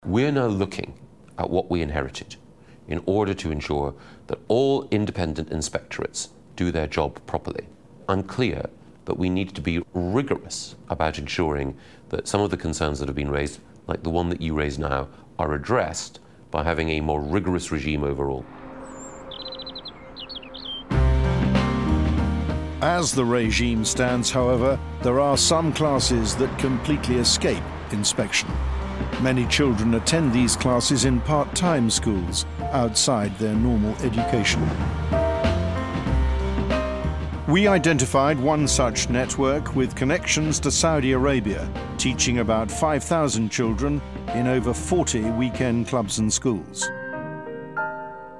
We're now looking at what we inherited in order to ensure that all independent inspectorates do their job properly. I'm clear that we need to be rigorous about ensuring that some of the concerns that have been raised, like the one that you raise now, are addressed by having a more rigorous regime overall. As the regime stands, however, there are some classes that completely escape inspection. Many children attend these classes in part-time schools outside their normal education. We identified one such network with connections to Saudi Arabia, teaching about 5,000 children in over 40 weekend clubs and schools.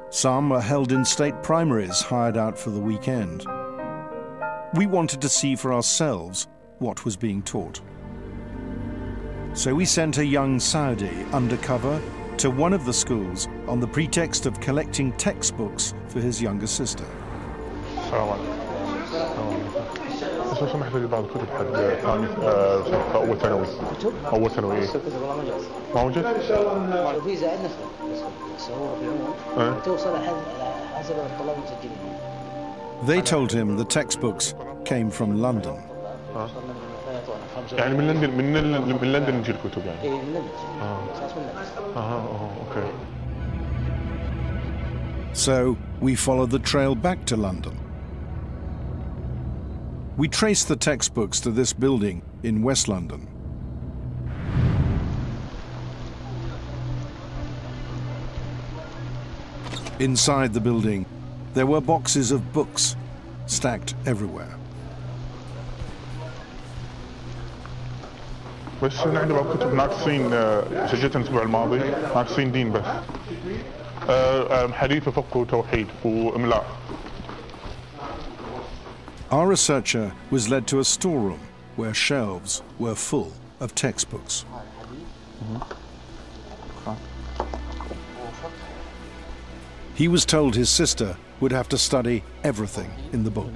Some are held in state primaries hired out for the weekend. We wanted to see for ourselves what was being taught. So we sent a young Saudi undercover to one of the schools on the pretext of collecting textbooks for his younger sister. لو سمحت لي بعض الكتب حق ثاني اول ثانوي اول ثانوي ما وجدت؟ في زائد نسخه بس هو في العموم توصل حسب الطلاب المسجلين. They told him the textbooks came from London. يعني من لندن من لندن نجي الكتب يعني. اي من لندن. اوكي. So we followed the trail back to London. We traced the textbooks to this building in West London. Inside the building, there were boxes of books stacked everywhere. بس عندنا بعض كتب ناقصين سجلتها الاسبوع الماضي ناقصين دين بس. حديث وفقه وتوحيد واملاء. Our researcher was led to a storeroom where shelves were full of textbooks. He was told his sister would have to study everything in the book.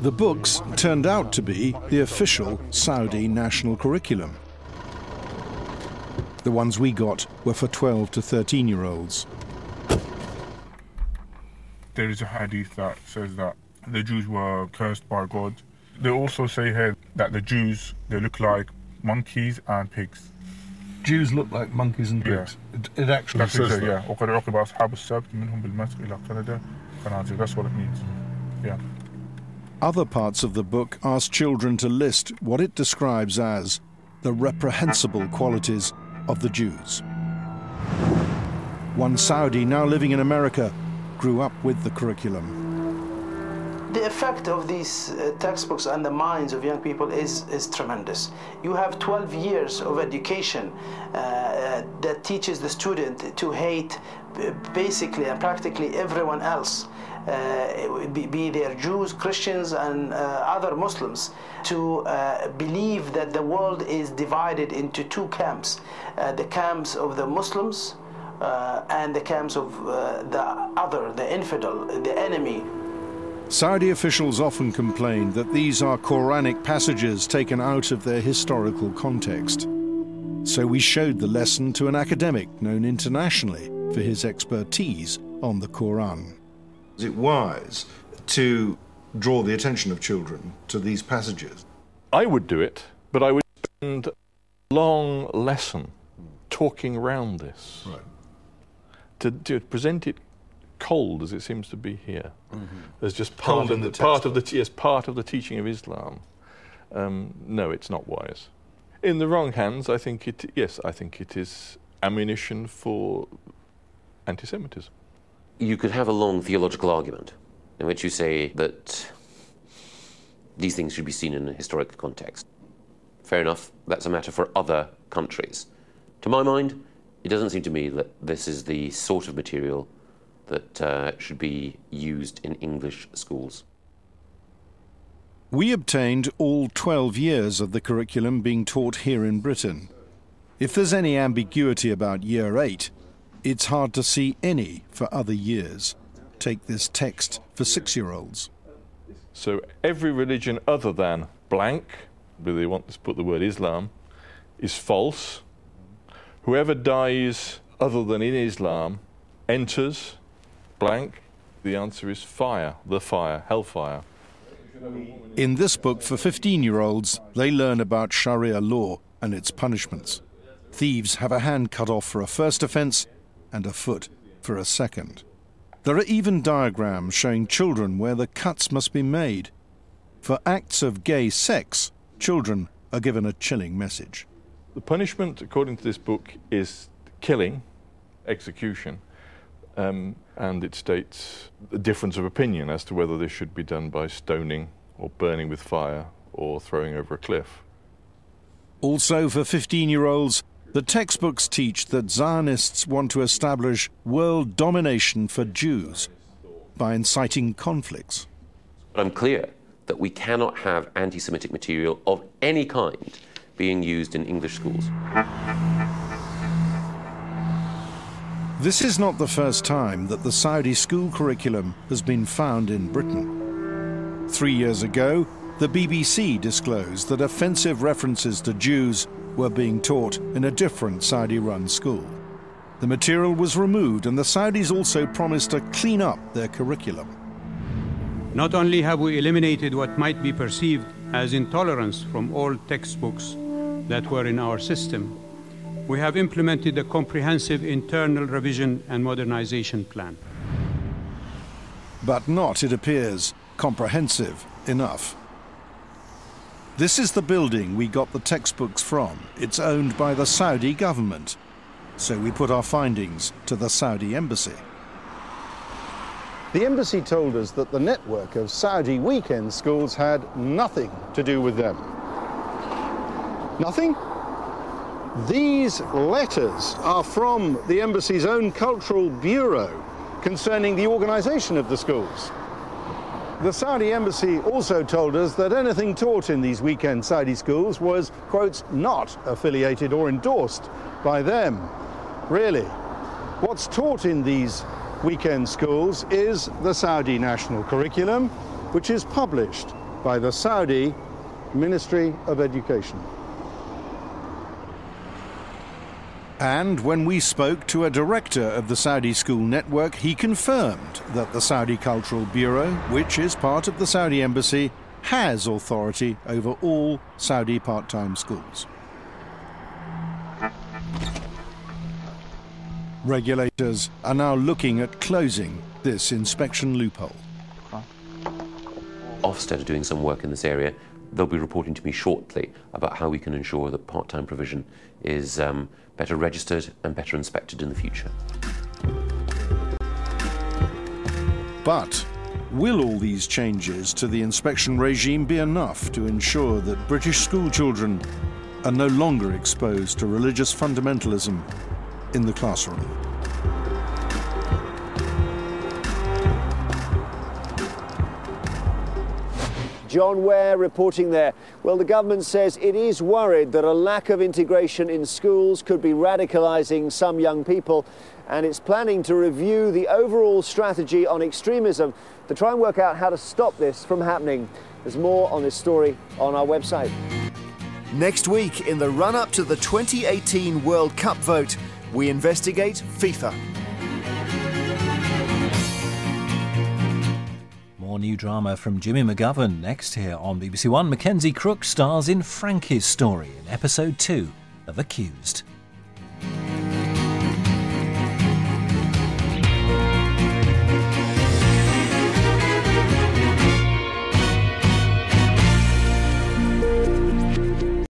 The books turned out to be the official Saudi national curriculum. The ones we got were for 12 to 13-year-olds. There is a hadith that says that the Jews were cursed by God. They also say here that the Jews, they look like monkeys and pigs. Jews look like monkeys and pigs. Yeah. It actually says that. Yeah. That's what it means. Yeah. Other parts of the book ask children to list what it describes as the reprehensible qualities of the Jews. One Saudi now living in America grew up with the curriculum. The effect of these textbooks on the minds of young people is tremendous. You have 12 years of education that teaches the student to hate basically and practically everyone else, be they Jews, Christians, and other Muslims, to believe that the world is divided into two camps, the camps of the Muslims and the camps of the other, the infidel, the enemy. Saudi officials often complain that these are Quranic passages taken out of their historical context. So we showed the lesson to an academic known internationally for his expertise on the Quran. Is it wise to draw the attention of children to these passages? I would do it, but I would spend a long lesson talking around this. Right. To present it cold as it seems to be here, as just Cold part in the part of the teaching of Islam. No, it's not wise. In the wrong hands, I think it is ammunition for anti-Semitism. You could have a long theological argument in which you say that these things should be seen in a historical context. Fair enough, that's a matter for other countries. To my mind, it doesn't seem to me that this is the sort of material that should be used in English schools. We obtained all 12 years of the curriculum being taught here in Britain. If there's any ambiguity about Year 8, it's hard to see any for other years. Take this text for 6-year-olds. So every religion other than blank, where they want to put the word Islam, is false. Whoever dies other than in Islam enters blank. The answer is fire, the fire, hellfire. In this book for 15-year-olds, they learn about Sharia law and its punishments. Thieves have a hand cut off for a first offence and a foot for a second. There are even diagrams showing children where the cuts must be made. For acts of gay sex, children are given a chilling message. The punishment, according to this book, is killing, execution, and it states a difference of opinion as to whether this should be done by stoning or burning with fire or throwing over a cliff. Also for 15-year-olds, the textbooks teach that Zionists want to establish world domination for Jews by inciting conflicts. I'm clear that we cannot have anti-Semitic material of any kind being used in English schools. This is not the first time that the Saudi school curriculum has been found in Britain. 3 years ago, the BBC disclosed that offensive references to Jews were being taught in a different Saudi-run school. The material was removed, and the Saudis also promised to clean up their curriculum. Not only have we eliminated what might be perceived as intolerance from all textbooks that were in our system, we have implemented a comprehensive internal revision and modernization plan. But not, it appears, comprehensive enough. This is the building we got the textbooks from. It's owned by the Saudi government. So we put our findings to the Saudi embassy. The embassy told us that the network of Saudi weekend schools had nothing to do with them. Nothing? These letters are from the embassy's own cultural bureau concerning the organization of the schools. The Saudi embassy also told us that anything taught in these weekend Saudi schools was, quote, not affiliated or endorsed by them. Really, what's taught in these weekend schools is the Saudi national curriculum, which is published by the Saudi Ministry of Education. And when we spoke to a director of the Saudi school network, he confirmed that the Saudi Cultural Bureau, which is part of the Saudi embassy, has authority over all Saudi part-time schools. Regulators are now looking at closing this inspection loophole. Ofsted are doing some work in this area. They'll be reporting to me shortly about how we can ensure that part-time provision is better registered and better inspected in the future. But will all these changes to the inspection regime be enough to ensure that British school children are no longer exposed to religious fundamentalism in the classroom? John Ware reporting there. Well, the government says it is worried that a lack of integration in schools could be radicalising some young people, and it's planning to review the overall strategy on extremism to try and work out how to stop this from happening. There's more on this story on our website. Next week, in the run-up to the 2018 World Cup vote, we investigate FIFA. More new drama from Jimmy McGovern next here on BBC One. Mackenzie Crook stars in Frankie's story in episode 2 of Accused.